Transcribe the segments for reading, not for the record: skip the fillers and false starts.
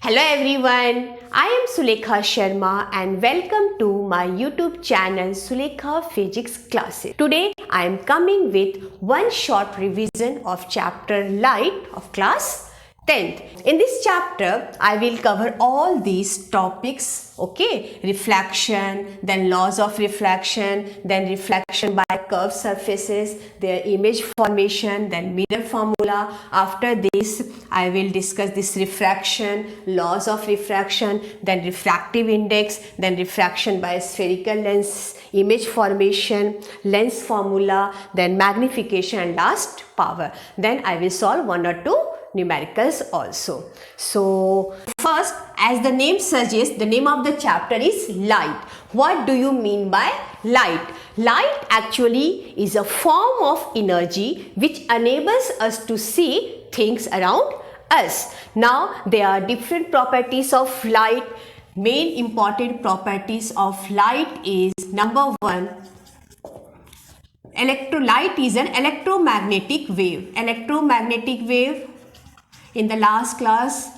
Hello everyone, I am Sulekha Sharma and welcome to my YouTube channel Sulekha Physics Classes. Today I am coming with one short revision of chapter Light of class 10th. In this chapter, I will cover all these topics, okay? Reflection, then laws of reflection, then reflection by curved surfaces, their image formation, then mirror formula. After this, I will discuss this refraction, laws of refraction, then refractive index, then refraction by spherical lens, image formation, lens formula, then magnification and last power. Then I will solve one or two numericals also. So first, as the name suggests, the name of the chapter is light. What do you mean by light? Light actually is a form of energy which enables us to see things around us. Now there are different properties of light. Main important properties of light is number one, light is an electromagnetic wave. Electromagnetic wave. In the last class,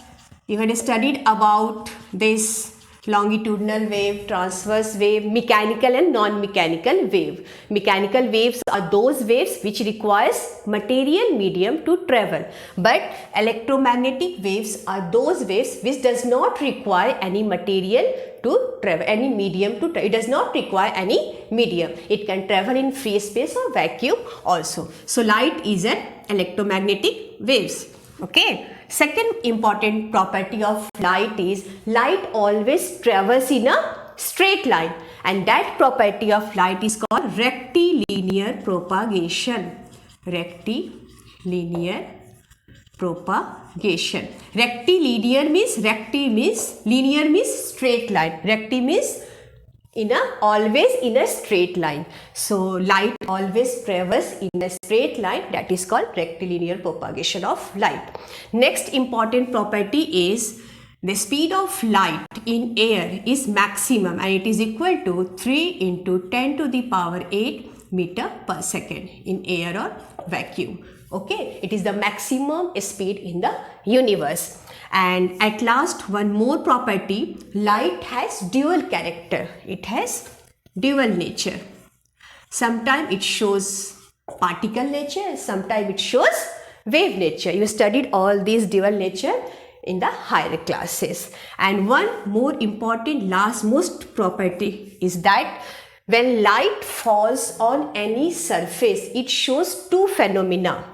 you had studied about this longitudinal wave, transverse wave, mechanical and non-mechanical wave. Mechanical waves are those waves which requires material medium to travel. But electromagnetic waves are those waves which does not require any material to travel, any medium to travel. It does not require any medium. It can travel in free space or vacuum also. So light is an electromagnetic waves. Okay. Second important property of light is light always travels in a straight line, and that property of light is called rectilinear propagation. Rectilinear propagation. Rectilinear means linear means straight line. Recti means always in a straight line. So light always travels in a straight line, that is called rectilinear propagation of light. Next important property is the speed of light in air is maximum and it is equal to 3 into 10 to the power 8 meter per second in air or vacuum. Okay, it is the maximum speed in the universe. And at last, one more property, light has dual character. It has dual nature. Sometimes it shows particle nature, sometimes it shows wave nature. You studied all these dual nature in the higher classes. And one more important most property is that when light falls on any surface, it shows two phenomena.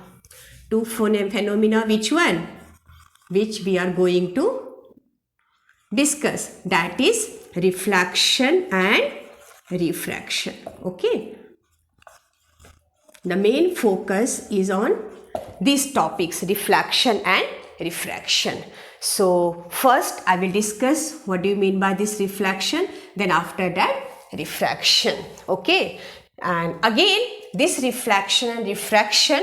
Two phenomena, which one? Which we are going to discuss, that is reflection and refraction. Okay, the main focus is on these topics, reflection and refraction. So first I will discuss what do you mean by this reflection, then after that refraction. Okay, and again this reflection and refraction,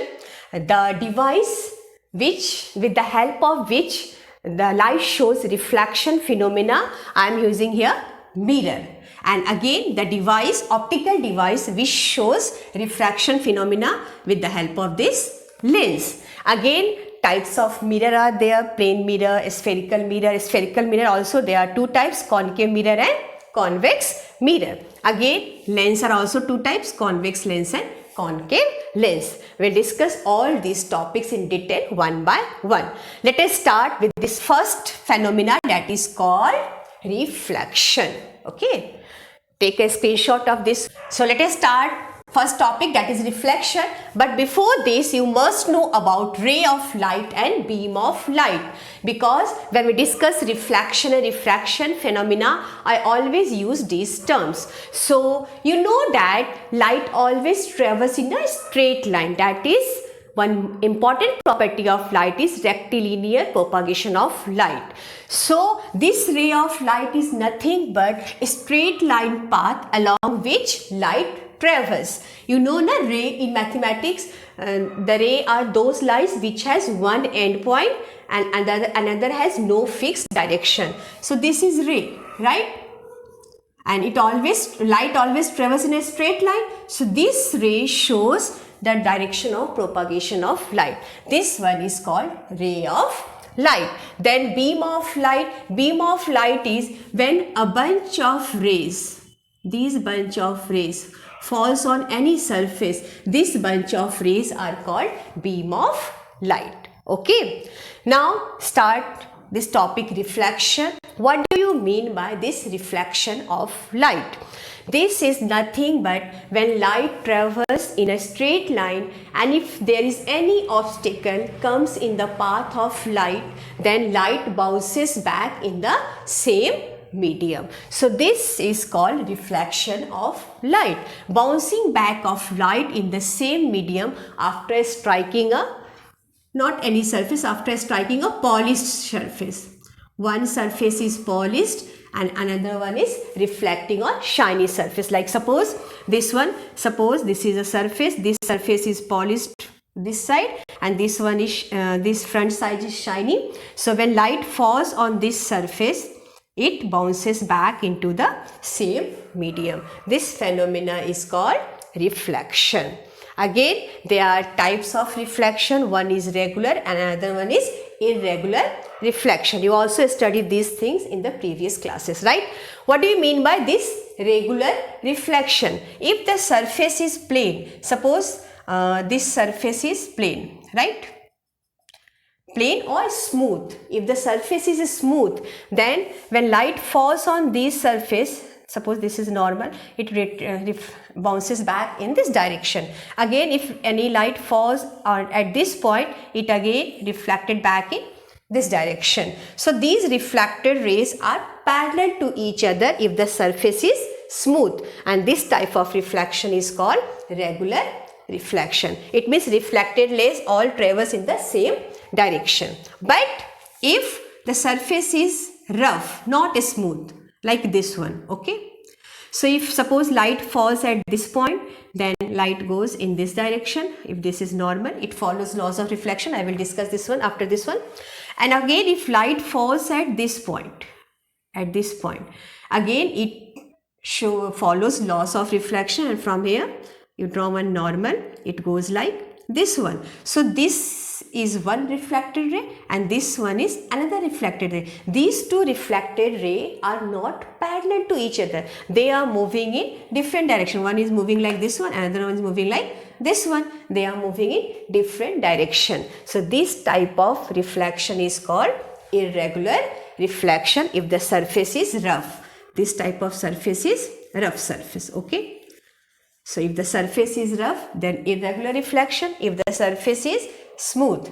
the device which with the help of which the light shows reflection phenomena, I am using here mirror. And again the device, optical device which shows refraction phenomena with the help of this lens. Again types of mirror are there, plane mirror, spherical mirror. Spherical mirror also there are two types, concave mirror and convex mirror. Again lens are also two types, convex lens and concave lens. We'll discuss all these topics in detail one by one. Let us start with this first phenomena, that is called reflection. Okay, take a screenshot of this. So let us start first topic, that is reflection. But before this, you must know about ray of light and beam of light, because when we discuss reflection and refraction phenomena, I always use these terms. So you know that light always travels in a straight line. That is one important property of light is rectilinear propagation of light. So this ray of light is nothing but a straight line path along which light travels. You know na, ray in mathematics, the ray are those lines which has one end point and another has no fixed direction. So this is ray, right? And light always travels in a straight line. So this ray shows the direction of propagation of light. This one is called ray of light. Then beam of light is when a bunch of rays, these bunch of rays falls on any surface, this bunch of rays are called beam of light. Okay, now start this topic, reflection. What do you mean by this reflection of light? This is nothing but when light travels in a straight line, and if there is any obstacle comes in the path of light, then light bounces back in the same medium. So this is called reflection of light, bouncing back of light in the same medium after striking a, not any surface, after striking a polished surface. One surface is polished and another one is reflecting on shiny surface. Like suppose this one, suppose this is a surface, this surface is polished this side and this one is this front side is shiny. So when light falls on this surface, it bounces back into the same medium. This phenomena is called reflection. Again, there are types of reflection. One is regular and another one is irregular reflection. You also studied these things in the previous classes, right? What do you mean by this regular reflection? If the surface is plane, suppose this surface is plane, right? Plain or smooth. If the surface is smooth, then when light falls on this surface, suppose this is normal, it bounces back in this direction. Again, if any light falls at this point, it again reflected back in this direction. So these reflected rays are parallel to each other if the surface is smooth, and this type of reflection is called regular reflection. It means reflected rays all traverse in the same direction. But if the surface is rough, not smooth, like this one, okay? So if suppose light falls at this point, then light goes in this direction. If this is normal, it follows laws of reflection. I will discuss this one after this one. And again, if light falls at this point, again it follows laws of reflection, and from here you draw one normal, it goes like this one. So this is one reflected ray and this one is another reflected ray. These two reflected rays are not parallel to each other. They are moving in different direction. One is moving like this one, another one is moving like this one. They are moving in different direction. So this type of reflection is called irregular reflection if the surface is rough. This type of surface is rough surface, okay? So if the surface is rough, then irregular reflection. If the surface is smooth,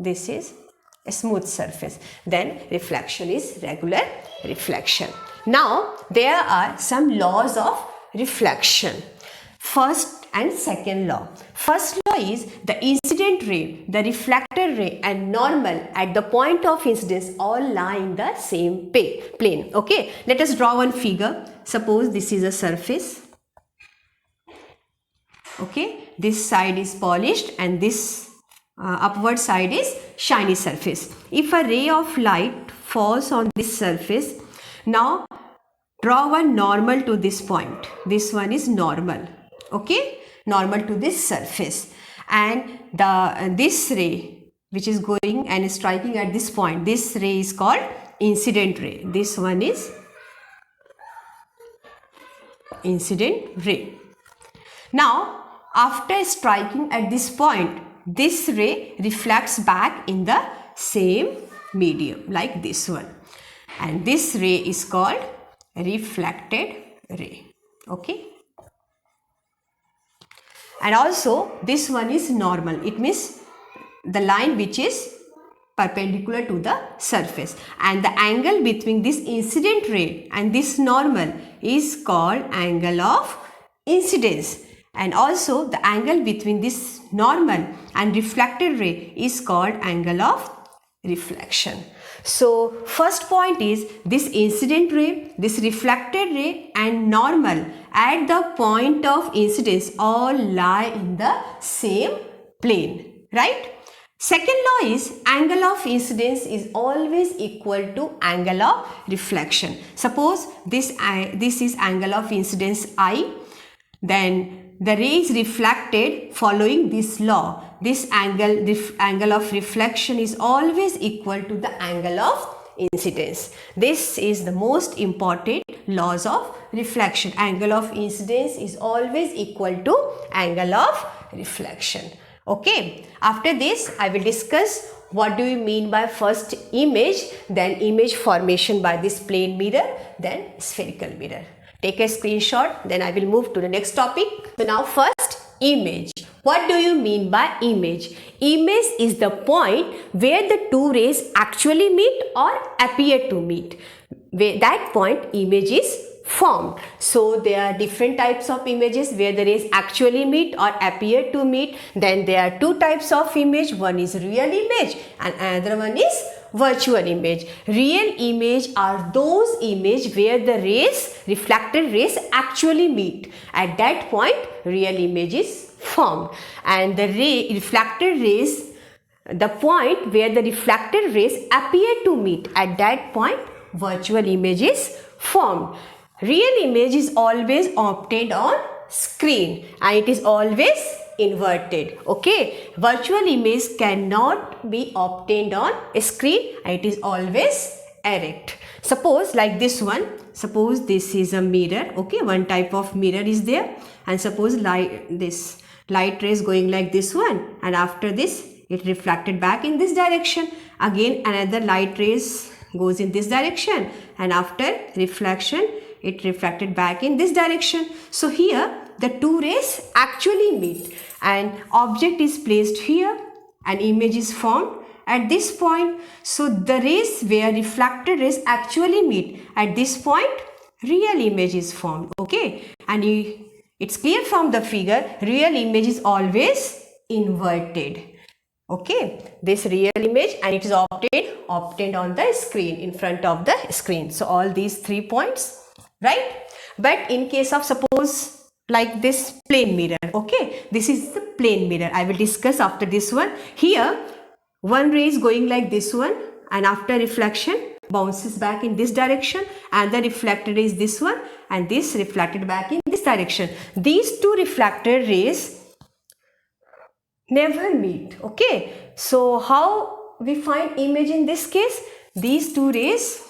this is a smooth surface, then reflection is regular reflection. Now there are some laws of reflection. First and second law. First law is the incident ray, the reflected ray and normal at the point of incidence all lie in the same plane. Okay, let us draw one figure. Suppose this is a surface. Okay, this side is polished and this upward side is shiny surface. If a ray of light falls on this surface, now draw one normal to this point. This one is normal, okay, normal to this surface, and this ray which is going and striking at this point, this ray is called incident ray. This one is incident ray. Now after striking at this point, this ray reflects back in the same medium like this one, and this ray is called reflected ray, okay? And also this one is normal. It means the line which is perpendicular to the surface, and the angle between this incident ray and this normal is called angle of incidence. And also the angle between this normal and reflected ray is called angle of reflection. So first point is this incident ray, this reflected ray and normal at the point of incidence all lie in the same plane, right? Second law is angle of incidence is always equal to angle of reflection. Suppose this is angle of incidence I, then the ray is reflected following this law. This angle of reflection is always equal to the angle of incidence. This is the most important laws of reflection. Angle of incidence is always equal to angle of reflection. Okay. After this, I will discuss what do you mean by first image, then image formation by this plane mirror, then spherical mirror. Take a screenshot, then I will move to the next topic. So now first, image. What do you mean by image? Image is the point where the two rays actually meet or appear to meet. Where that point image is formed. So there are different types of images where the rays actually meet or appear to meet. Then there are two types of image. One is real image and another one is virtual image. Real image are those image where the rays, reflected rays actually meet. At that point, real image is formed. And the reflected rays, the point where the reflected rays appear to meet, at that point, virtual image is formed. Real image is always obtained on screen and it is always inverted. Okay, virtual image cannot be obtained on a screen and it is always erect. Suppose like this one, suppose this is a mirror. Okay, one type of mirror is there, and suppose this light rays going like this one, and after this it reflected back in this direction. Again another light rays goes in this direction, and after reflection it reflected back in this direction. So here the two rays actually meet and object is placed here, an image is formed at this point. So the rays where reflected rays actually meet, at this point real image is formed. Okay, and it's clear from the figure, real image is always inverted. Okay, this real image and it is obtained on the screen, in front of the screen. So all these 3 points, right? But in case of suppose like this plane mirror, okay, this is the plane mirror. I will discuss after this one. Here one ray is going like this one, and after reflection bounces back in this direction, and the reflected is this one, and this reflected back in this direction. These two reflected rays never meet. Okay, so how we find image in this case? These two rays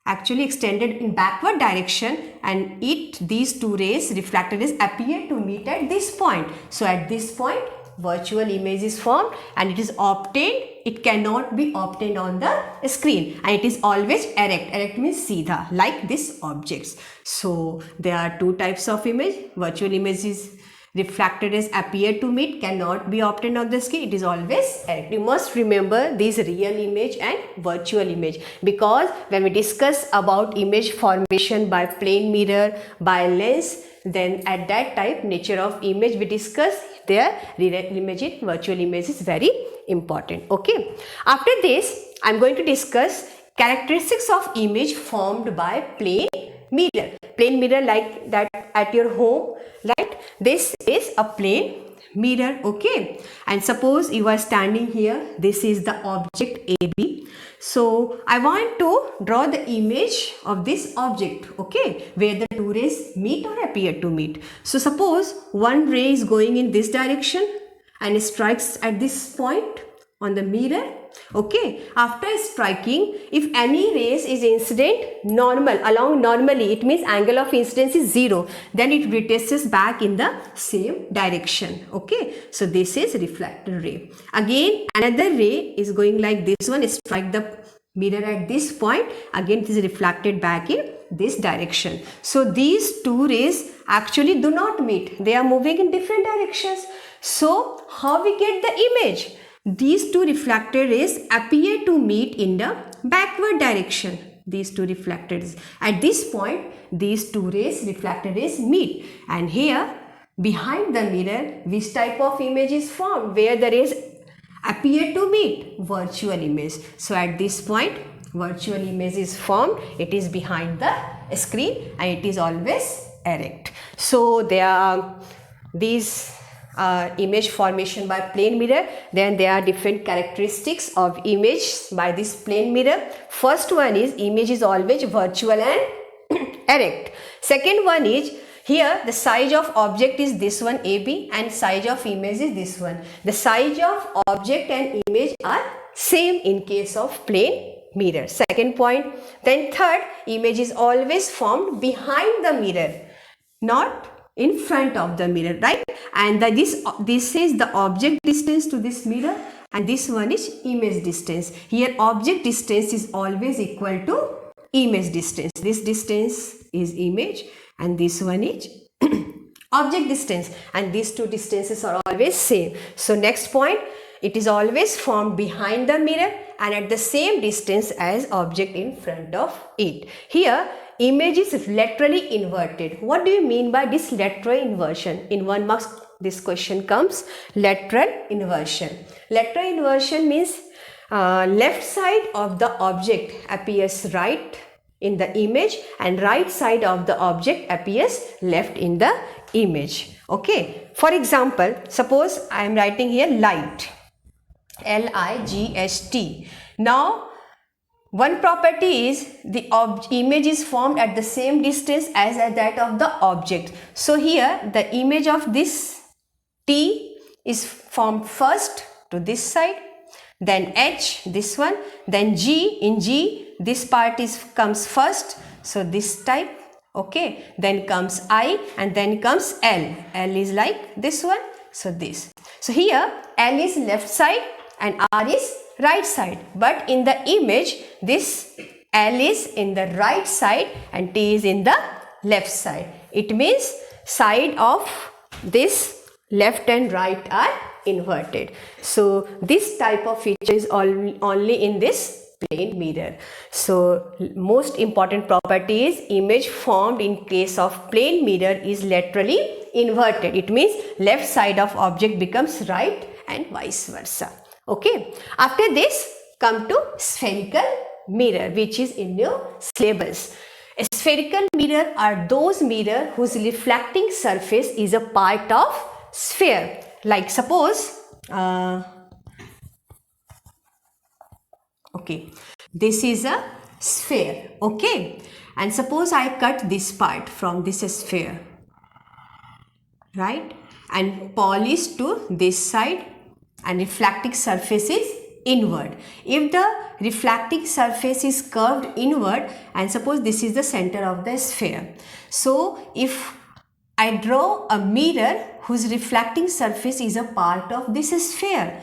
actually extended in backward direction, and these two rays, reflected rays, appear to meet at this point. So at this point virtual image is formed and it is obtained. It cannot be obtained on the screen and it is always erect. Erect means seedha, like this objects. So there are two types of image. Virtual image is reflected rays appear to meet, cannot be obtained on the screen, it is always erect. You must remember these real image and virtual image, because when we discuss about image formation by plane mirror, by lens, then at that type nature of image we discuss, there real image and virtual image is very important. Okay, after this I am going to discuss characteristics of image formed by plane mirror. Plane mirror like that at your home, right? This is a plane mirror. Okay, and suppose you are standing here, this is the object AB. So I want to draw the image of this object, okay, where the two rays meet or appear to meet. So suppose one ray is going in this direction and strikes at this point on the mirror. Okay, after striking, if any rays is incident along normally, it means angle of incidence is 0, then it retraces back in the same direction. Okay, so this is reflected ray. Again another ray is going like this one, strike the mirror at this point, again it is reflected back in this direction. So these two rays actually do not meet, they are moving in different directions. So how we get the image? These two reflected rays appear to meet in the backward direction. These two reflected rays. At this point, these two rays, reflected rays, meet. And here, behind the mirror, which type of image is formed? Where the rays appear to meet? Virtual image. So at this point, virtual image is formed. It is behind the screen and it is always erect. So there are these image formation by plane mirror. Then there are different characteristics of image by this plane mirror. First one is image is always virtual and erect. Second one is Here the size of object is this one AB and size of image is this one. The size of object and image are same in case of plane mirror. Second point. Then third, image is always formed behind the mirror, not in front of the mirror, right? And this is the object distance to this mirror and this one is image distance. Here object distance is always equal to image distance. This distance is image and this one is object distance, and these two distances are always same. So next point, it is always formed behind the mirror and at the same distance as object in front of it. Here image is laterally inverted. What do you mean by this lateral inversion? In 1 marks this question comes, lateral inversion. Lateral inversion means left side of the object appears right in the image and right side of the object appears left in the image. Okay, for example, suppose I am writing here light, L-I-G-H-T. Now one property is the image is formed at the same distance as that of the object. So here the image of this T is formed first to this side, then H, this one, then G. In G this part comes first, so this type, okay, then comes I and then comes L. L is like this one, so this. So here L is left side and R is right side, but in the image this L is in the right side and T is in the left side. It means side of this left and right are inverted. So this type of feature is only in this plane mirror. So most important property is image formed in case of plane mirror is laterally inverted. It means left side of object becomes right and vice versa. Okay, after this come to spherical mirror, which is in your syllabus. A spherical mirror are those mirror whose reflecting surface is a part of sphere. Like suppose okay, this is a sphere, okay, and suppose I cut this part from this sphere, right, and polish to this side and reflecting surface is inward. If the reflecting surface is curved inward and suppose this is the center of the sphere, so if I draw a mirror whose reflecting surface is a part of this sphere,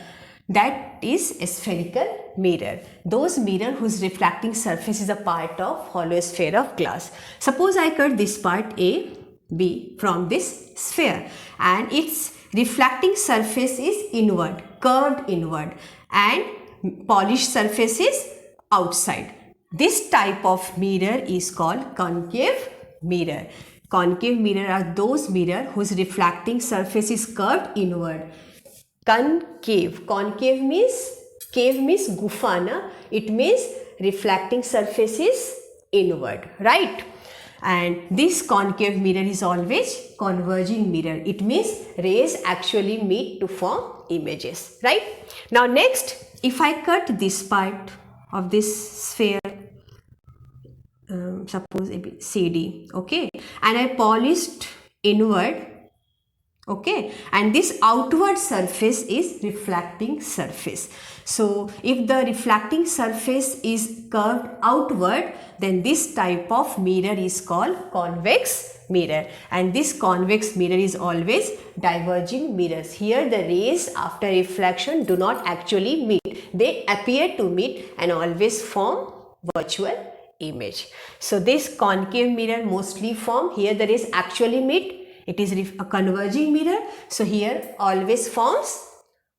that is a spherical mirror. Those mirror whose reflecting surface is a part of hollow sphere of glass. Suppose I cut this part A, B from this sphere and its reflecting surface is inward, curved inward, and polished surface is outside. This type of mirror is called concave mirror. Concave mirror are those mirror whose reflecting surface is curved inward. Concave. Concave means, cave means gufa, na? It means reflecting surface is inward, right? And this concave mirror is always converging mirror. It means rays actually meet to form images, right? Now next, if I cut this part of this sphere, suppose CD, okay, and I polished inward, okay, and this outward surface is reflecting surface. So if the reflecting surface is curved outward, then this type of mirror is called convex mirror, and this convex mirror is always diverging mirrors. Here the rays after reflection do not actually meet, they appear to meet and always form virtual image. So this concave mirror mostly form, here the rays actually meet, it is a converging mirror. So here always forms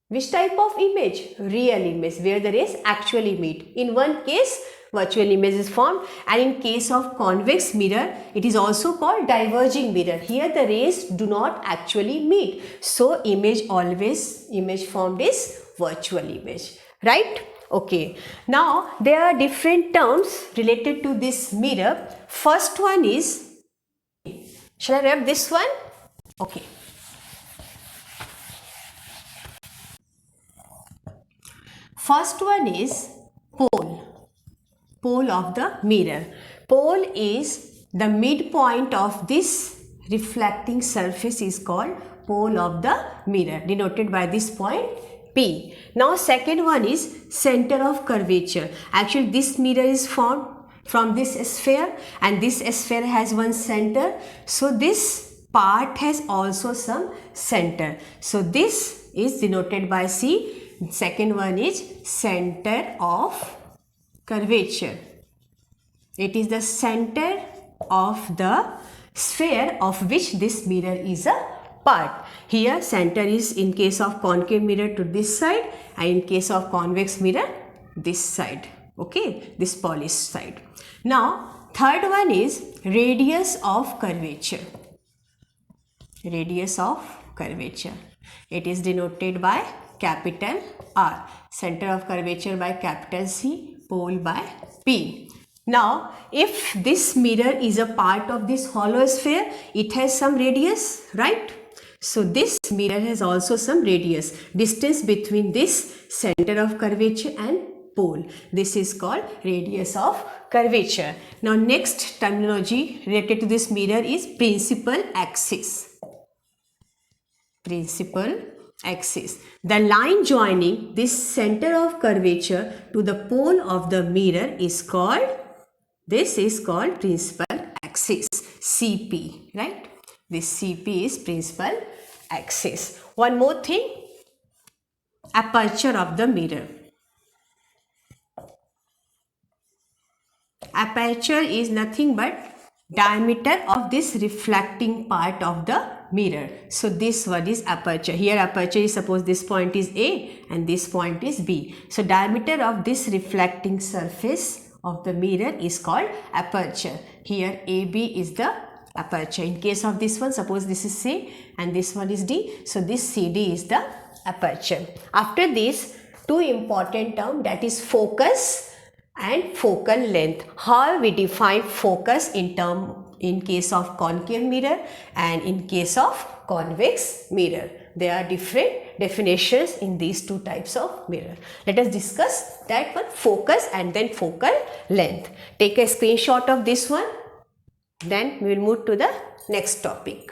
which type of image? Real image, where the rays actually meet. In one case virtual image is formed, and in case of convex mirror it is also called diverging mirror. Here the rays do not actually meet, so image formed is virtual image, right? Okay, now there are different terms related to this mirror. First one is, shall I wrap this one? Okay. First one is pole. Pole of the mirror. Pole is the midpoint of this reflecting surface is called pole of the mirror, denoted by this point P. Now second one is center of curvature. Actually this mirror is formed from this sphere, and this sphere has one center. So this part has also some center. So this is denoted by C. Second one is center of curvature. It is the center of the sphere of which this mirror is a part. Here center is in case of concave mirror to this side, and in case of convex mirror this side. Okay, this polished side. Now third one is radius of curvature. Radius of curvature. It is denoted by capital R. Center of curvature by capital C. Pole by P. Now, if this mirror is a part of this hollow sphere, it has some radius, right? So, this mirror has also some radius. Distance between this center of curvature and pole. This is called radius of curvature. Now, next terminology related to this mirror is principal axis. Principal axis. The line joining this center of curvature to the pole of the mirror is called, this is called principal axis, CP, right? This CP is principal axis. One more thing, aperture of the mirror. Aperture is nothing but diameter of this reflecting part of the mirror. So this one is aperture. Here aperture is, suppose this point is A and this point is B. So diameter of this reflecting surface of the mirror is called aperture. Here AB is the aperture. In case of this one, suppose this is C and this one is D. So this CD is the aperture. After this, two important terms, that is focus and focal length. How we define focus in case of concave mirror and in case of convex mirror. There are different definitions in these two types of mirror. Let us discuss that one, focus and then focal length. Take a screenshot of this one. Then we will move to the next topic.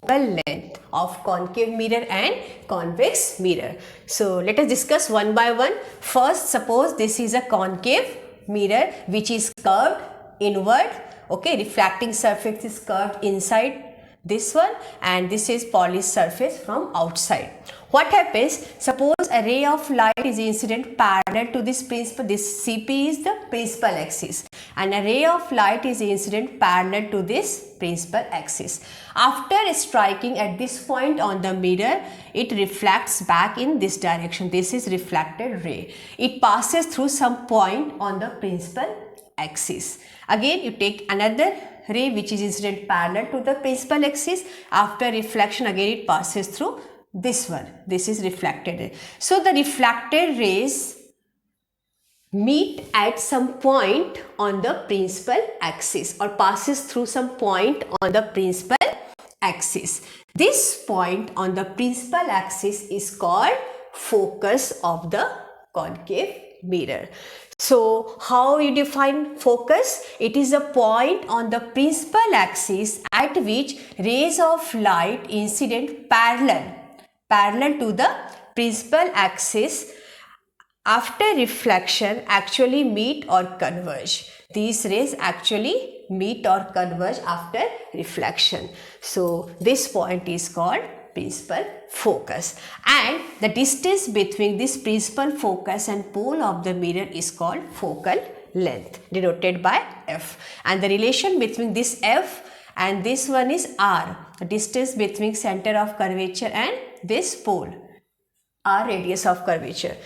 Focal length of concave mirror and convex mirror. So let us discuss one by one. First, suppose this is a concave mirror which is curved inward. Okay, refracting surface is curved inside this one, and this is polished surface from outside. What happens? Suppose a ray of light is incident parallel to this principal. This CP is the principal axis, and a ray of light is incident parallel to this principal axis. After striking at this point on the mirror, it reflects back in this direction. This is reflected ray. It passes through some point on the principal axis. Again, you take another ray which is incident parallel to the principal axis. After reflection, again it passes through this one. This is reflected ray. So the reflected rays meet at some point on the principal axis or passes through some point on the principal axis. This point on the principal axis is called focus of the concave mirror. So how you define focus? It is a point on the principal axis at which rays of light incident parallel to the principal axis after reflection actually meet or converge. These rays actually meet or converge after reflection. So this point is called principal focus, and the distance between this principal focus and pole of the mirror is called focal length, denoted by F, and the relation between this F and this one is R, the distance between center of curvature and this pole, R radius of curvature.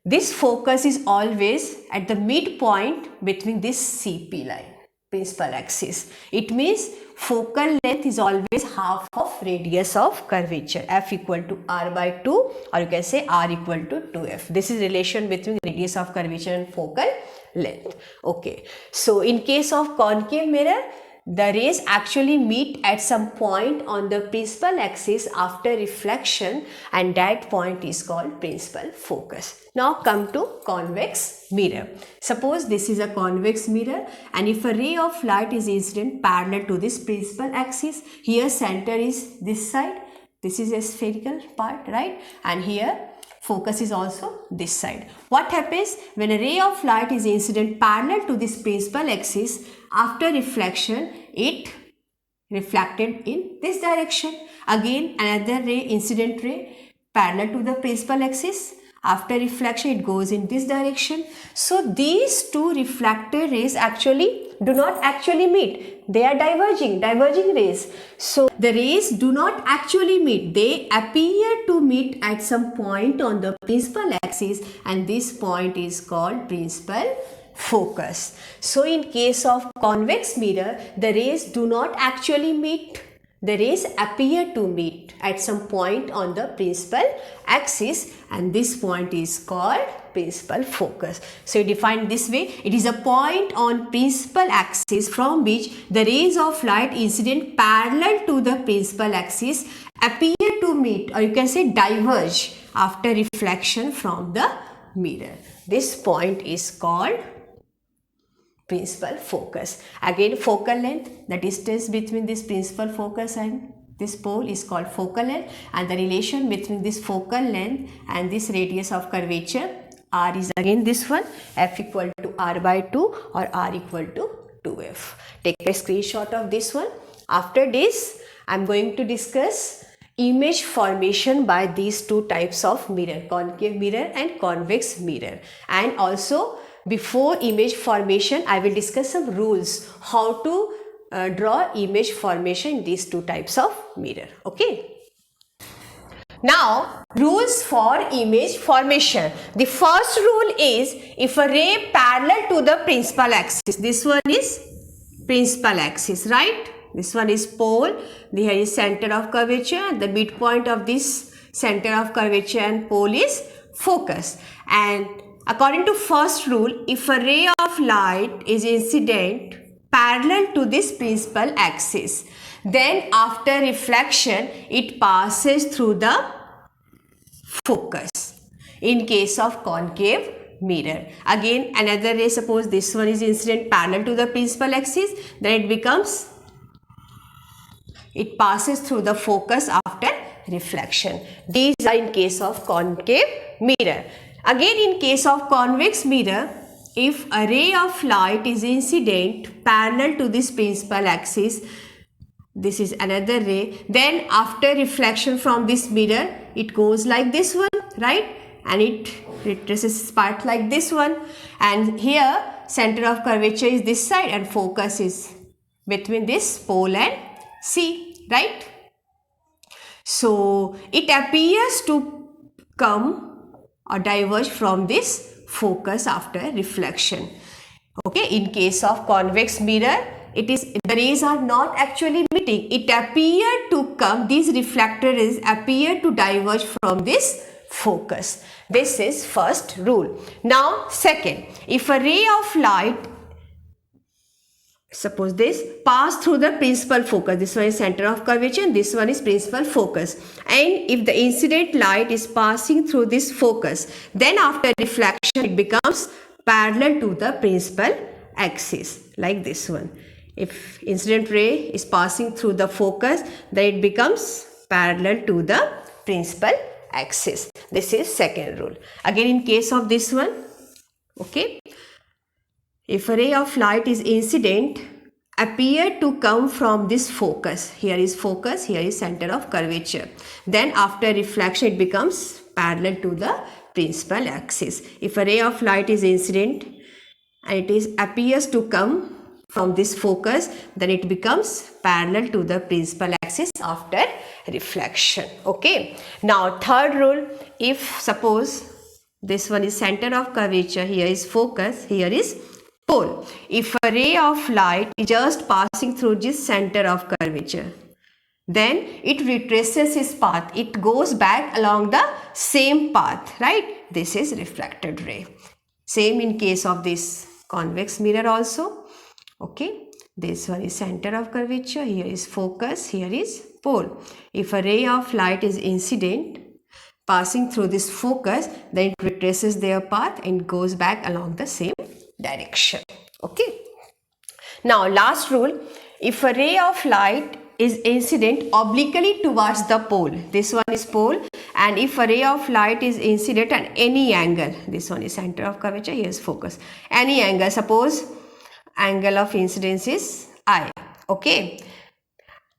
This focus is always at the midpoint between this CP line, principal axis. It means focal length is always half of radius of curvature, F equal to R by 2, or you can say R equal to 2F. This is relation between radius of curvature and focal length. Okay. So in case of concave mirror, the rays actually meet at some point on the principal axis after reflection, and that point is called principal focus. Now come to convex mirror. Suppose this is a convex mirror, and if a ray of light is incident parallel to this principal axis, here center is this side, this is a spherical part, right? And here focus is also this side. What happens when a ray of light is incident parallel to this principal axis? After reflection, it reflected in this direction. Again, another ray, incident ray, parallel to the principal axis. After reflection, it goes in this direction. So these two reflected rays actually do not actually meet. They are diverging rays. So the rays do not actually meet. They appear to meet at some point on the principal axis, and this point is called principal focus. So in case of convex mirror, the rays do not actually meet. The rays appear to meet at some point on the principal axis, and this point is called principal focus. So you define this way: it is a point on principal axis from which the rays of light incident parallel to the principal axis appear to meet, or you can say diverge, after reflection from the mirror. This point is called principal focus. Again, focal length, the distance between this principal focus and this pole is called focal length, and the relation between this focal length and this radius of curvature r is again this one, f equal to r by 2 or r equal to 2f. Take a screenshot of this one. After this, I am going to discuss image formation by these two types of mirror, concave mirror and convex mirror, and also before image formation, I will discuss some rules how to draw image formation in these two types of mirror. Okay. Now, rules for image formation. The first rule is, if a ray parallel to the principal axis, this one is principal axis, right? This one is pole, here is center of curvature, the midpoint of this center of curvature and pole is focus. And according to first rule, if a ray of light is incident parallel to this principal axis, then after reflection, it passes through the focus. In case of concave mirror, again another ray, suppose this one is incident parallel to the principal axis, then it passes through the focus after reflection. These are in case of concave mirror. Again, in case of convex mirror, if a ray of light is incident parallel to this principal axis, this is another ray, then after reflection from this mirror, it goes like this one, right? And it retraces part like this one. And here, center of curvature is this side and focus is between this pole and C, right? So it appears to come or diverge from this focus after reflection. Okay, in case of convex mirror, the rays are not actually meeting. It appeared to come, these reflector rays appear to diverge from this focus. This is first rule. Now, second, if a ray of light, suppose this, pass through the principal focus, this one is center of curvature and this one is principal focus, and if the incident light is passing through this focus, then after reflection it becomes parallel to the principal axis, like this one. If incident ray is passing through the focus, then it becomes parallel to the principal axis. This is second rule. Again, in case of this one, okay, if a ray of light is incident, appear to come from this focus, here is center of curvature, then after reflection it becomes parallel to the principal axis. If a ray of light is incident and it appears to come from this focus, then it becomes parallel to the principal axis after reflection. Okay. Now third rule, if suppose this one is center of curvature, here is focus, here is pole. If a ray of light is just passing through this center of curvature, then it retraces its path. It goes back along the same path, right? This is reflected ray. Same in case of this convex mirror also. Okay. This one is center of curvature, here is focus, here is pole. If a ray of light is incident passing through this focus, then it retraces their path and goes back along the same direction. Okay. Now last rule, if a ray of light is incident obliquely towards the pole, this one is pole, and if a ray of light is incident at any angle, this one is center of curvature, here is focus, any angle, suppose angle of incidence is I. Okay.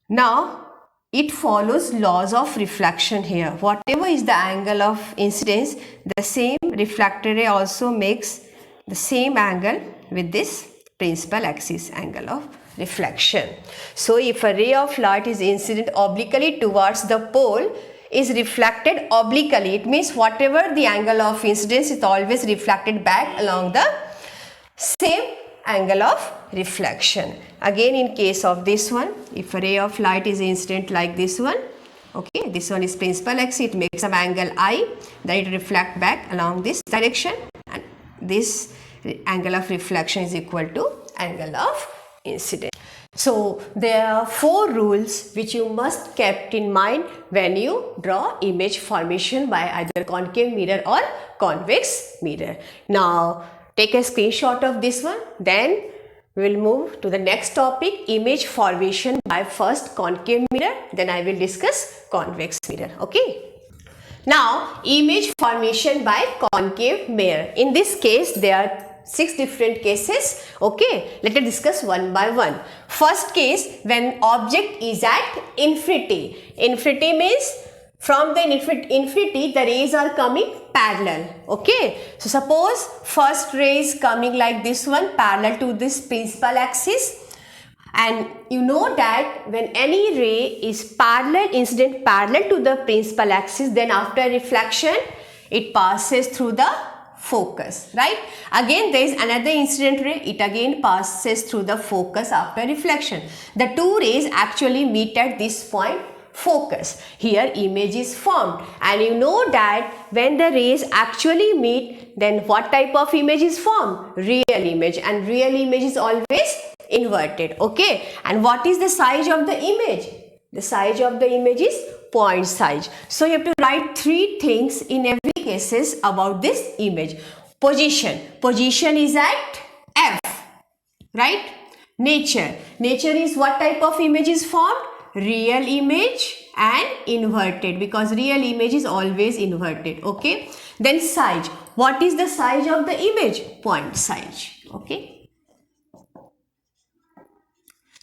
Now it follows laws of reflection here. Whatever is the angle of incidence, the same refracted ray also makes the same angle with this principal axis angle of reflection. So if a ray of light is incident obliquely towards the pole, is reflected obliquely, it means whatever the angle of incidence is always reflected back along the same angle of reflection. Again, in case of this one, if a ray of light is incident like this one, okay, this one is principal axis, it makes some angle I, then it reflect back along this direction, and this angle of reflection is equal to angle of incidence. So there are 4 rules which you must kept in mind when you draw image formation by either concave mirror or convex mirror. Now take a screenshot of this one, then we will move to the next topic, image formation by first concave mirror, then I will discuss convex mirror. Okay. Now image formation by concave mirror. In this case there are 6 different cases. Okay, let us discuss one by one. First case, when object is at infinity. Infinity means from the infinity the rays are coming parallel. Okay, so suppose first ray is coming like this one, parallel to this principal axis, and you know that when any ray is parallel, incident parallel to the principal axis, then after reflection it passes through the focus, right? Again there is another incident ray, it again passes through the focus after reflection. The 2 rays actually meet at this point, focus. Here image is formed, and you know that when the rays actually meet, then what type of image is formed? Real image, and real image is always inverted. Okay, and what is the size of the image? The size of the image is point size. So you have to write 3 things in every cases about this image. Position. Position is at F, right? Nature. Nature is what type of image is formed? Real image and inverted, because real image is always inverted. Okay. Then size. What is the size of the image? Point size. Okay.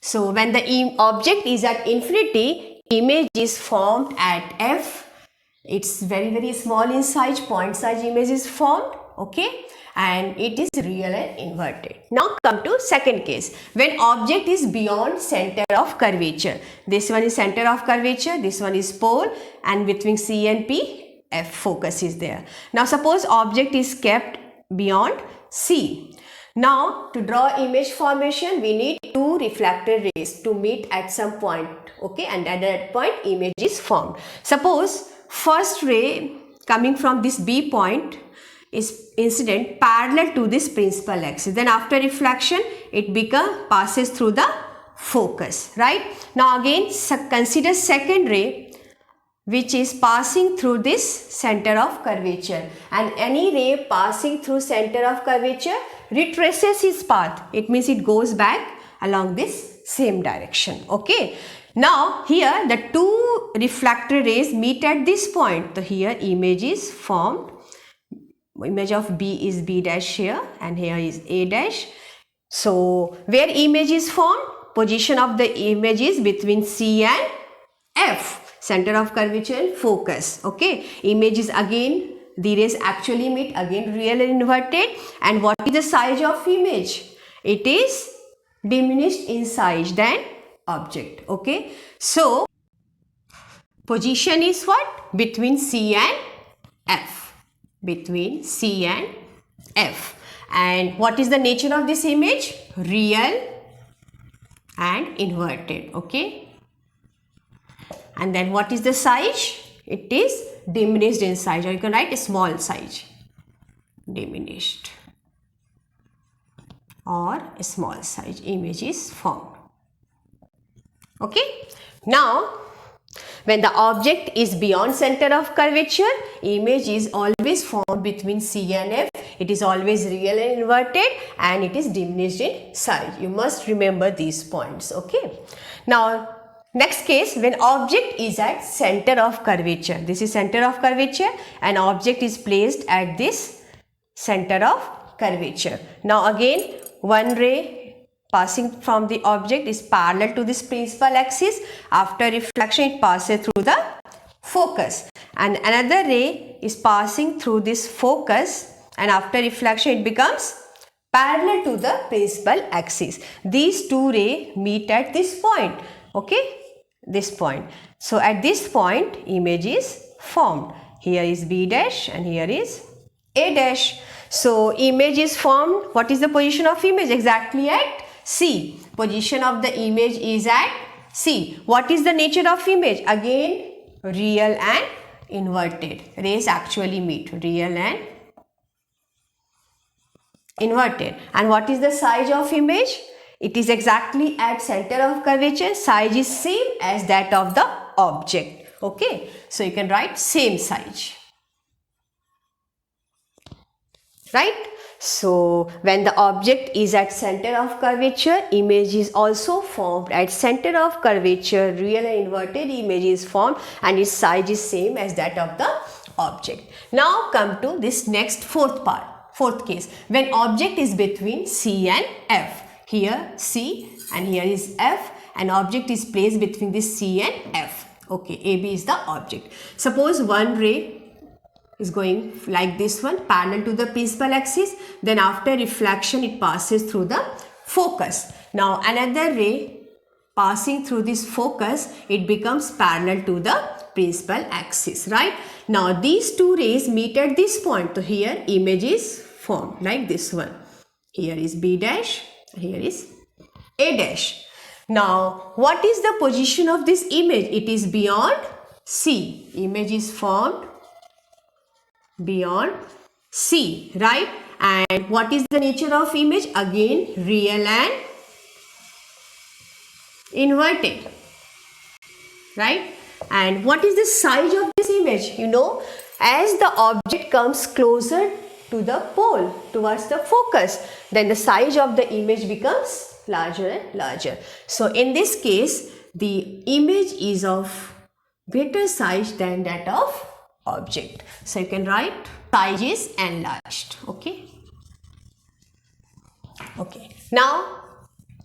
So when the object is at infinity, image is formed at F. It's very small in size, point size image is formed. Okay, and it is real and inverted. Now come to second case, when object is beyond center of curvature. This one is center of curvature, this one is pole, and between C and P, F focus is there. Now suppose object is kept beyond C. Now to draw image formation, we need 2 reflected rays to meet at some point. Okay, and at that point image is formed. Suppose first ray coming from this B point is incident parallel to this principal axis. Then after reflection, it passes through the focus, right? Now again consider second ray which is passing through this center of curvature, and any ray passing through center of curvature retraces its path. It means it goes back along this same direction. Okay. Now here the 2 reflected rays meet at this point. So here image is formed. Image of B is B dash here, and here is A dash. So where image is formed? Position of the image is between C and F, center of curvature and focus. Okay, image is again, the rays actually meet, again real and inverted. And what is the size of image? It is diminished in size than object. Okay, so position is what? Between C and F. Between C and F. And what is the nature of this image? Real and inverted. Okay. And then what is the size? It is diminished in size, or you can write a small size. Diminished. or a small size image is formed. Okay. Now, when the object is beyond center of curvature, image is always formed between C and F. It is always real and inverted, and it is diminished in size. You must remember these points. Okay. Now, next case, when object is at center of curvature. This is center of curvature, and object is placed at this center of curvature. Now again, one ray passing from the object is parallel to this principal axis. After reflection, it passes through the focus, and another ray is passing through this focus, and after reflection it becomes parallel to the principal axis. These two rays meet at this point. Okay, this point. So at this point, image is formed. Here is B dash and here is A dash. So image is formed. What is the position of image? Exactly at C. Position of the image is at C. What is the nature of image? Again, real and inverted. Rays actually meet, real and inverted. And what is the size of image? It is exactly at center of curvature. Size is same as that of the object. Okay. So you can write same size. Right? So when the object is at center of curvature, image is also formed at center of curvature. Real and inverted image is formed, and its size is same as that of the object. Now come to this next fourth case, when object is between C and F. Here C and here is F, and object is placed between this C and F. Okay, AB is the object. Suppose one ray is going like this one, parallel to the principal axis. Then after reflection, it passes through the focus. Now another ray passing through this focus, it becomes parallel to the principal axis, right? Now these two rays meet at this point. So here image is formed like this one. Here is B dash, here is A dash. Now what is the position of this image? It is beyond C. Image is formed beyond C, right? And what is the nature of image? Again, real and inverted, right? And what is the size of this image? You know, as the object comes closer to the pole, towards the focus, then the size of the image becomes larger and larger. So in this case, the image is of greater size than that of object. So you can write size is enlarged. Okay. Okay. Now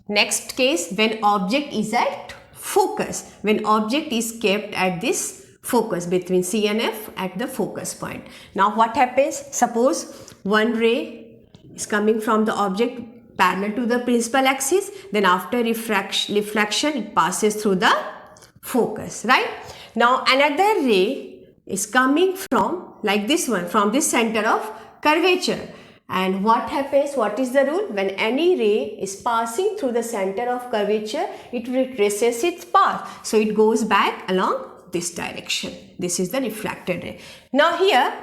next case, when object is at focus. When object is kept at this focus between C and F at the focus point. Now what happens? Suppose one ray is coming from the object parallel to the principal axis. Then after reflection, it passes through the focus, right? Now another ray is coming from like this one, from this center of curvature. And what happens? What is the rule? When any ray is passing through the center of curvature, it retraces its path. So it goes back along this direction. This is the refracted ray. Now here,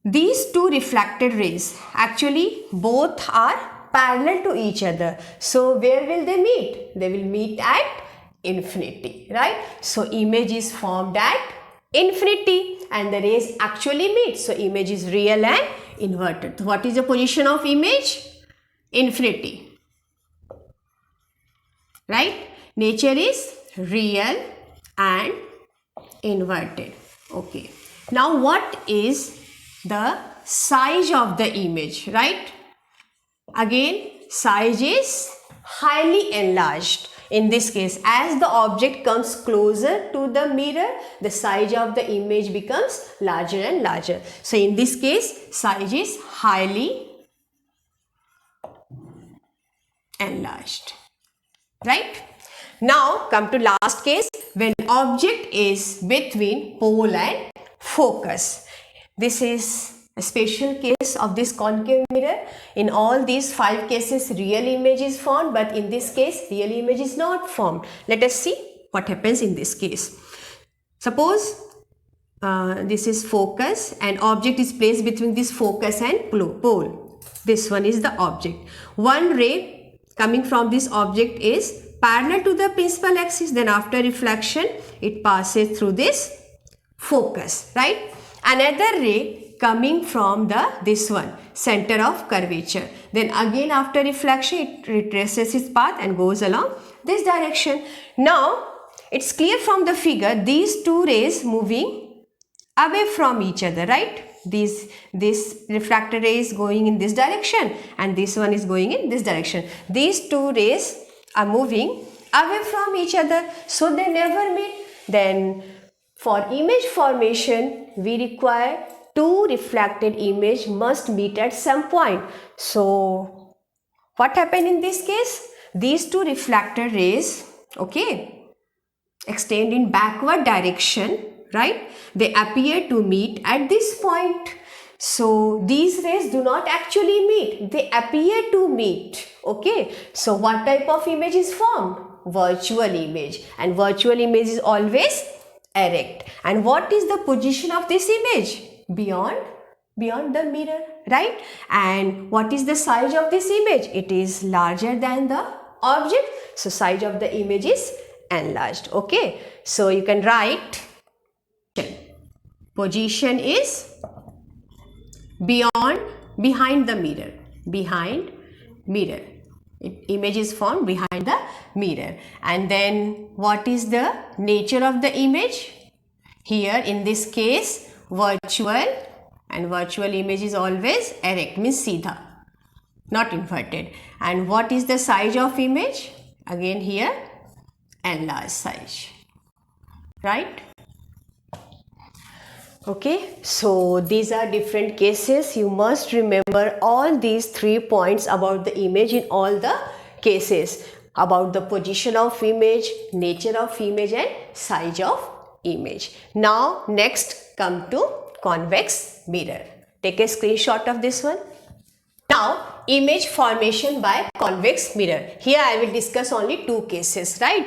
these two refracted rays, actually both are parallel to each other. So where will they meet? They will meet at infinity, right? So image is formed at infinity, and the rays actually meet. So image is real and inverted. What is the position of image? Infinity, right? Nature is real and inverted. Okay. Now what is the size of the image, right? Again, size is highly enlarged. In this case, as the object comes closer to the mirror, the size of the image becomes larger and larger. So in this case, size is highly enlarged, right? Now come to last case, when object is between pole and focus. This is a special case of this concave mirror. In all these 5 cases, real image is formed, but in this case, real image is not formed. Let us see what happens in this case. Suppose this is focus, and object is placed between this focus and pole. this one is the object. One ray coming from this object is parallel to the principal axis, then after reflection it passes through this focus, right? Another ray coming from this one, center of curvature, then again after reflection it retraces its path and goes along this direction. Now it's clear from the figure, these two rays moving away from each other, right? This refracted ray is going in this direction and this one is going in this direction. These two rays are moving away from each other, so they never meet. Then for image formation we require two reflected image must meet at some point. So what happened in this case? These two reflected rays, okay, extend in backward direction, right? They appear to meet at this point. So these rays do not actually meet, they appear to meet, okay? So what type of image is formed? Virtual image, and virtual image is always erect. And what is the position of this image? Beyond the mirror, right? And what is the size of this image? It is larger than the object, so size of the image is enlarged, okay? So you can write position is behind the mirror. Image is formed behind the mirror. And then what is the nature of the image? Here in this case virtual, and virtual image is always erect, means seedha, not inverted. And what is the size of image? Again here enlarged size, right? Okay, so these are different cases. You must remember all these 3 points about the image in all the cases, about the position of image, nature of image and size of image. Now next come to convex mirror. Take a screenshot of this one. Now image formation by convex mirror. Here I will discuss only 2 cases, right?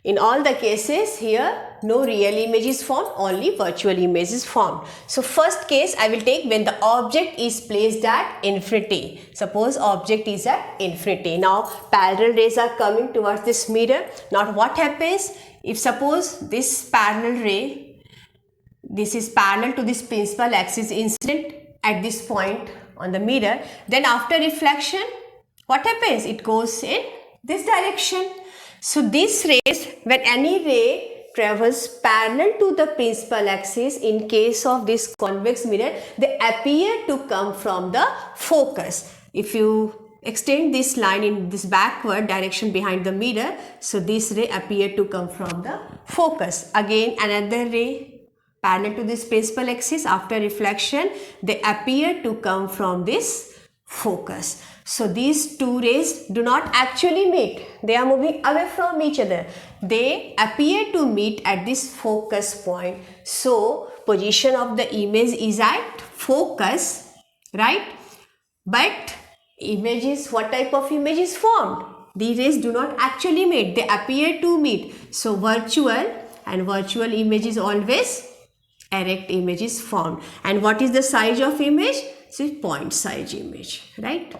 In all the cases here no real image is formed, only virtual image is formed. So first case I will take when the object is placed at infinity. Suppose object is at infinity. Now parallel rays are coming towards this mirror. Now what happens if suppose this parallel ray, this is parallel to this principal axis incident at this point on the mirror, then after reflection what happens? It goes in this direction. So these rays, when any ray travels parallel to the principal axis, in case of this convex mirror, they appear to come from the focus. If you extend this line in this backward direction behind the mirror, so this ray appear to come from the focus. Again another ray parallel to this principal axis, after reflection they appear to come from this focus. So these two rays do not actually meet, they are moving away from each other. They appear to meet at this focus point. So position of the image is at focus, right? But image is, what type of image is formed? The rays do not actually meet, they appear to meet. So virtual, and virtual image is always erect image is formed. And what is the size of image? So point size image, right?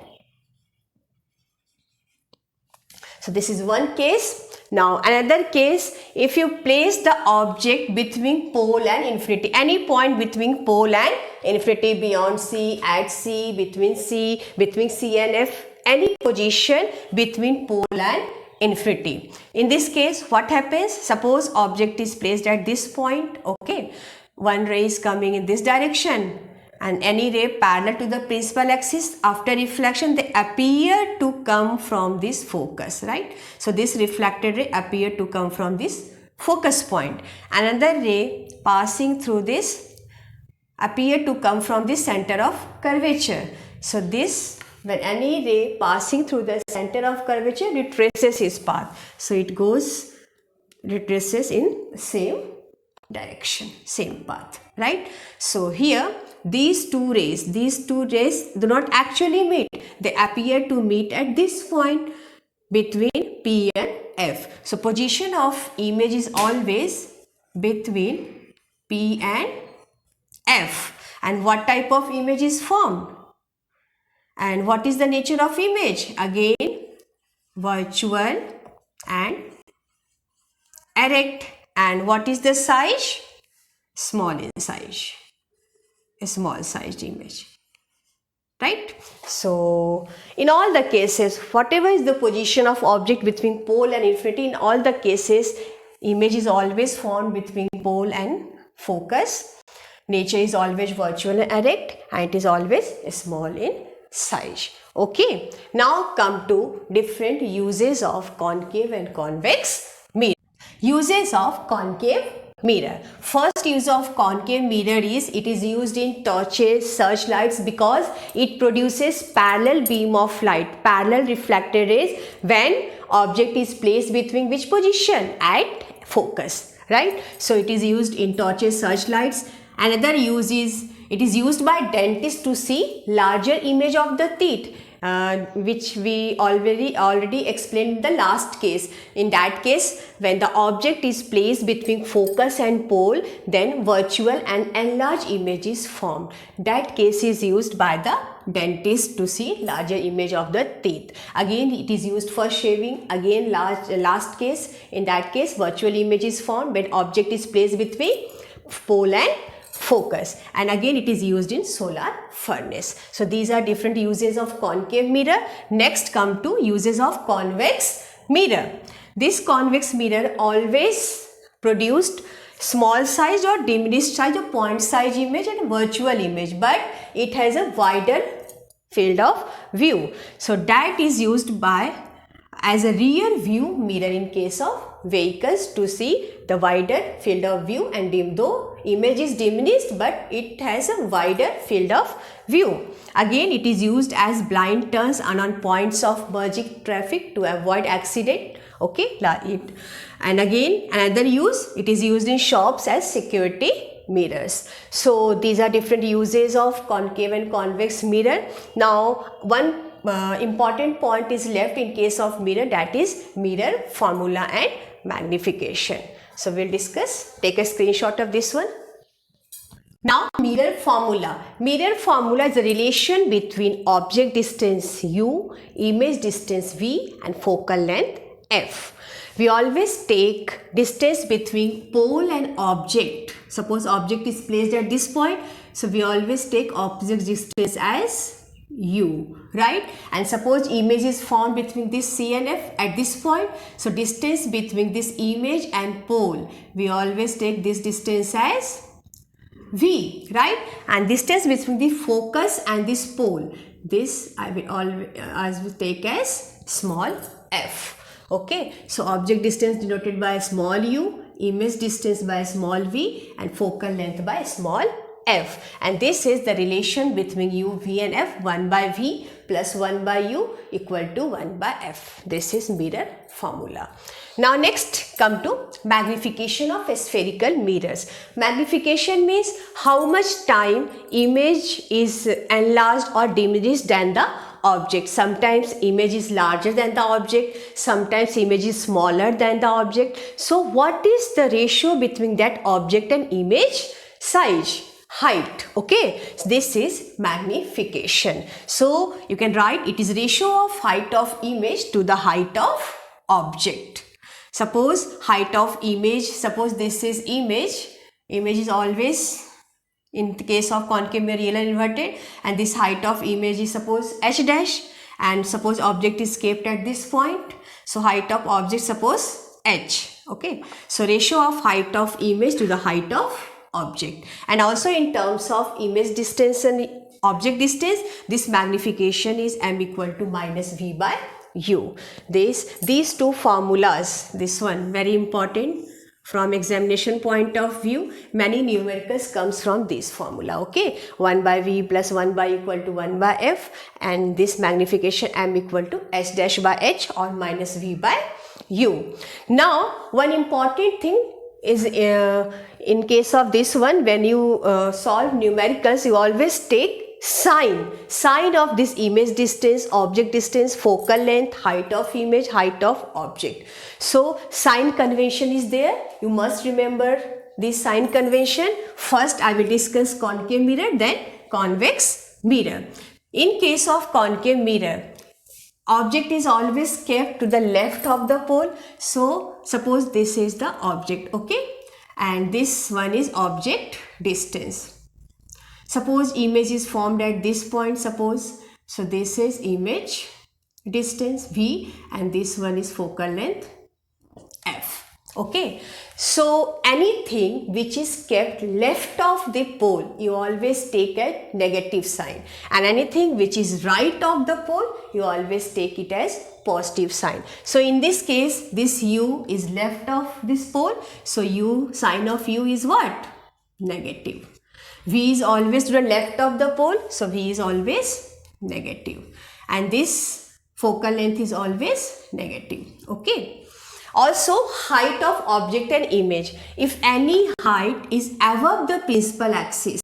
So this is one case. Now another case, if you place the object between pole and infinity, any point between pole and infinity, beyond C, at C, between C and F, any position between pole and infinity. In this case what happens? Suppose object is placed at this point, okay, one ray is coming in this direction and any ray parallel to the principal axis, after reflection they appear to come from this focus, right? So this reflected ray appear to come from this focus point. Another ray passing through this appear to come from the center of curvature. So this, when any ray passing through the center of curvature retraces its path, so it goes retraces in same direction, same path, right? So here these two rays do not actually meet, they appear to meet at this point between P and F. So position of image is always between P and F. And what type of image is formed? And what is the nature of image? Again, virtual and erect. And what is the size? Small in size, a small sized image, right? So in all the cases, whatever is the position of object between pole and infinity, in all the cases image is always formed between pole and focus. Nature is always virtual and erect, and it is always small in size. Okay, now come to different uses of concave and convex mirror. Uses of concave mirror. First use of concave mirror is it is used in torches, searchlights, because it produces parallel beam of light, parallel reflected rays when object is placed between which position? At focus, right? So it is used in torches, searchlights. Another use is it is used by dentists to see larger image of the teeth, which we already explained in the last case. In that case, when the object is placed between focus and pole, then virtual and enlarged image is formed. That case is used by the dentist to see larger image of the teeth. Again, it is used for shaving. Again, last case, in that case, virtual image is formed when object is placed between pole and focus. And again, it is used in solar furnace. So these are different uses of concave mirror. Next come to uses of convex mirror. This convex mirror always produced small size or diminished size or point size image and virtual image, but it has a wider field of view. So that is used by as a rear view mirror in case of vehicles to see the wider field of view, and though image is diminished but it has a wider field of view. Again, it is used as blind turns and on points of merging traffic to avoid accident. Okay, and again another use, it is used in shops as security mirrors. So these are different uses of concave and convex mirror. Now one important point is left in case of mirror, that is mirror formula and magnification. So we'll discuss, take a screenshot of this one. Now mirror formula. Mirror formula is the relation between object distance u, image distance v and focal length f. We always take distance between pole and object. Suppose object is placed at this point, so we always take object distance as u, right? And suppose image is formed between this C and F at this point, so distance between this image and pole, we always take this distance as v, right? And distance between the focus and this pole, this I will always take as small f. Okay, so object distance denoted by small u, image distance by small v, and focal length by small f. And this is the relation between u, v and f. 1 by v plus 1 by u equal to 1 by f. This is mirror formula. Now next come to magnification of spherical mirrors. Magnification means how much time image is enlarged or diminished than the object. Sometimes image is larger than the object, sometimes image is smaller than the object. So what is the ratio between that object and image? Size, height. Okay, so this is magnification. So you can write it is ratio of height of image to the height of object. Suppose height of image, suppose this is image is always, in the case of concave mirror, real and inverted, and this height of image is suppose h dash, and suppose object is kept at this point, so height of object suppose h. Okay, so ratio of height of image to the height of object. And also in terms of image distance and object distance, this magnification is m equal to minus v by u. These two formulas, this one very important from examination point of view, many numericals comes from this formula. Okay, 1 by v plus 1 by equal to 1 by f, and this magnification m equal to h dash by h or minus v by u. Now one important thing is in case of this one, when you solve numericals, you always take sign of this image distance, object distance, focal length, height of image, height of object. So sign convention is there. You must remember this sign convention. First I will discuss concave mirror, then convex mirror. In case of concave mirror, object is always kept to the left of the pole. So suppose this is the object, okay, and this one is object distance. Suppose image is formed at this point, suppose. So this is image distance V and this one is focal length F. Okay, so anything which is kept left of the pole, you always take a negative sign, and anything which is right of the pole, you always take it as positive sign. So in this case, this U is left of this pole, so U, sign of U is what? Negative. V is always to the left of the pole, so V is always negative, and this focal length is always negative. Okay. Also, height of object and image. If any height is above the principal axis,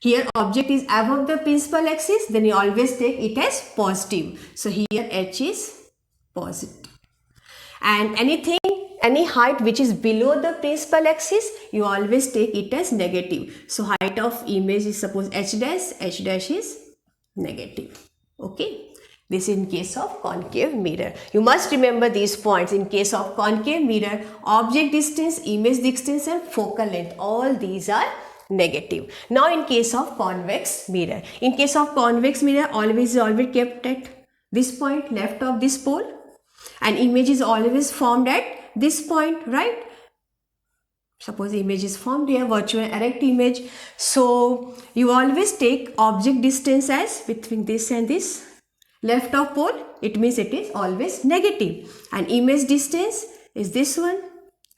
here object is above the principal axis, then you always take it as positive. So here H is positive. And any height which is below the principal axis, you always take it as negative. So height of image is suppose H dash is negative. Okay. This in case of concave mirror. You must remember these points. In case of concave mirror, object distance, image distance and focal length, all these are negative. Now in case of convex mirror. In case of convex mirror, always kept at this point, left of this pole, and image is always formed at this point, right? Suppose image is formed here, virtual erect image. So you always take object distance as between this and this. Left of pole, it means it is always negative, and image distance is this one,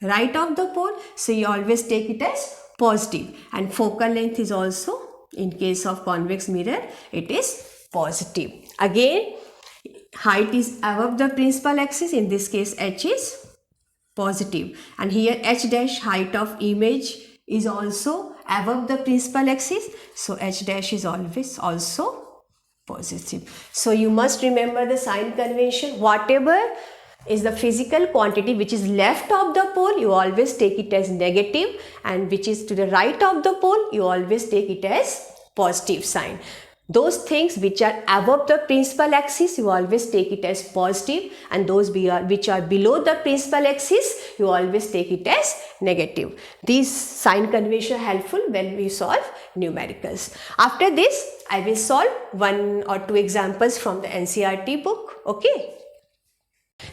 right of the pole, so you always take it as positive, and focal length is also, in case of convex mirror, it is positive. Again, height is above the principal axis, in this case H is positive, and here H dash, height of image, is also above the principal axis, so H dash is always also positive. So you must remember the sign convention. Whatever is the physical quantity which is left of the pole, you always take it as negative, and which is to the right of the pole, you always take it as positive sign. Those things which are above the principal axis, you always take it as positive, and those which are below the principal axis, you always take it as negative. These sign convention are helpful when we solve numericals. After this, I will solve 1 or 2 examples from the NCERT book. Okay.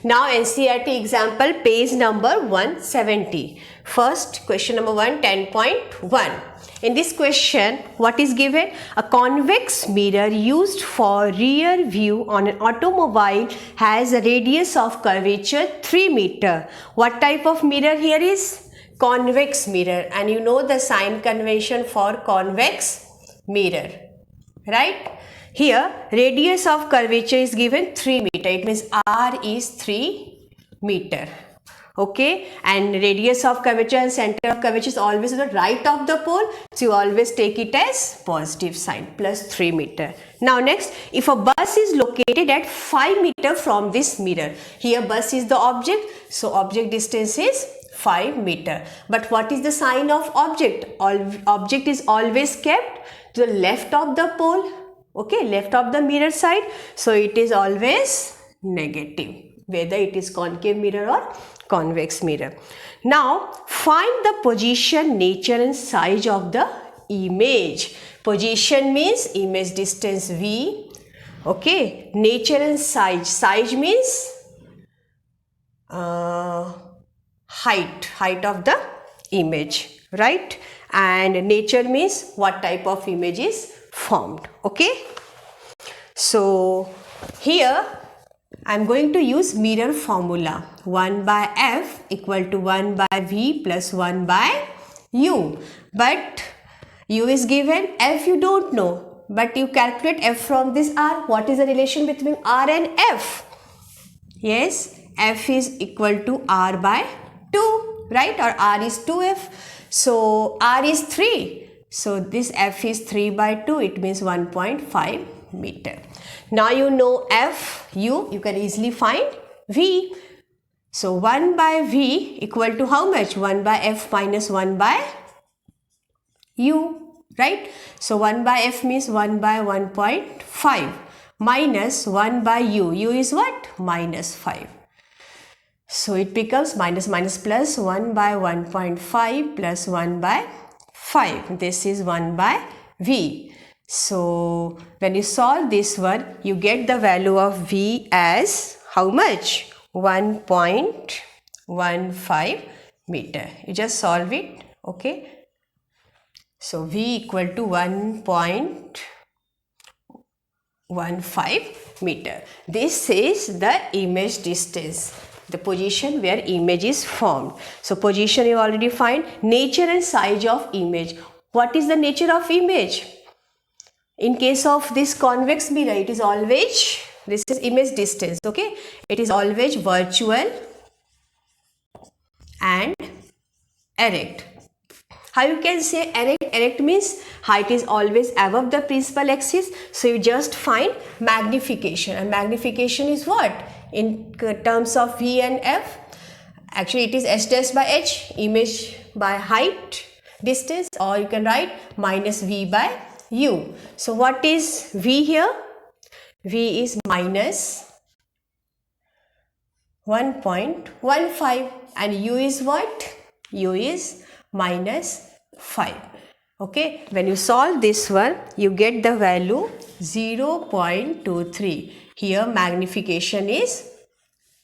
Now NCERT example, page number 170. First question number 1, 10.1. In this question, what is given? A convex mirror used for rear view on an automobile has a radius of curvature 3 meter. What type of mirror here is? Convex mirror, and you know the sign convention for convex mirror, right? Here radius of curvature is given 3 meter. It means R is 3 meter. Okay, and radius of curvature and center of curvature is always to the right of the pole, so you always take it as positive sign, plus 3 meter. Now next, if a bus is located at 5 meter from this mirror, here bus is the object, so object distance is 5 meter. But what is the sign of object? Object is always kept to the left of the pole, okay, left of the mirror side, so it is always negative, whether it is concave mirror or convex mirror. Now find the position, nature and size of the image. Position means image distance V, okay, nature and size means height of the image, right? And nature means what type of image is formed. Okay, so here I am going to use mirror formula. 1 by F equal to 1 by V plus 1 by U. But U is given, F you don't know, but you calculate F from this R. What is the relation between R and F? Yes, F is equal to R by 2, right? Or R is 2F. So R is 3. So this F is 3 by 2. It means 1.5 meter. Now you know F, U, you can easily find V. So 1 by V equal to how much? 1 by F minus 1 by U, right? So 1 by F means 1 by 1.5. 5 minus 1 by u. U is what? Minus 5. So it becomes minus minus plus 1 by 1.5 plus 1 by 5. This is 1 by v. So when you solve this one, you get the value of v as how much? 1.15 meter. You just solve it, okay? So v equal to 1.15 meter. This is the image distance, the position where image is formed. So position you already find. Nature and size of image. What is the nature of image? In case of this convex mirror, it is always, this is image distance, okay? It is always virtual and erect. How you can say erect? Erect means height is always above the principal axis. So you just find magnification. And magnification is what? In terms of V and F. Actually it is h dash by h, image by height distance, or you can write minus V by U. So what is V here? V is minus 1.15 and U is what? U is minus 5. Okay, when you solve this one, you get the value 0.23. Here magnification is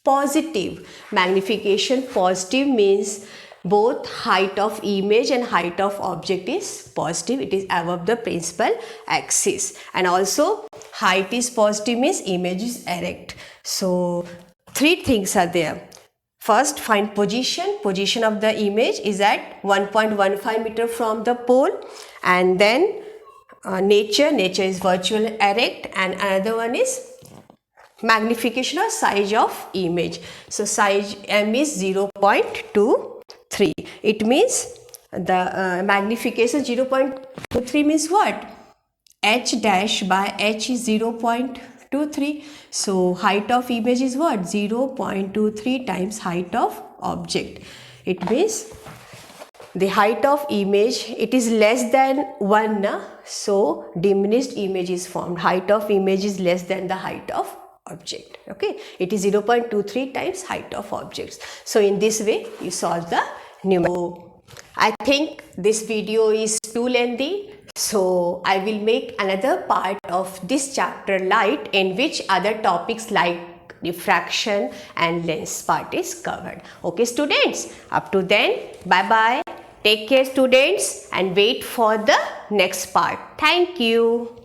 positive. Magnification positive means both height of image and height of object is positive. It is above the principal axis. And also height is positive means image is erect. So three things are there. First, find position. Position of the image is at 1.15 meter from the pole. And then nature. Nature is virtual erect. And another one is magnification or size of image. So size M is 0.23. It means the magnification 0.23 means what? H dash by H is 0.23. So height of image is what? 0.23 times height of object. It means the height of image, it is less than 1, so diminished image is formed. Height of image is less than the height of object. Okay, it is 0.23 times height of objects. So in this way you solve the numerator. I think this video is too lengthy, so I will make another part of this chapter light, in which other topics like diffraction and lens part is covered. Okay students, up to then, bye bye, take care students, and wait for the next part. Thank you.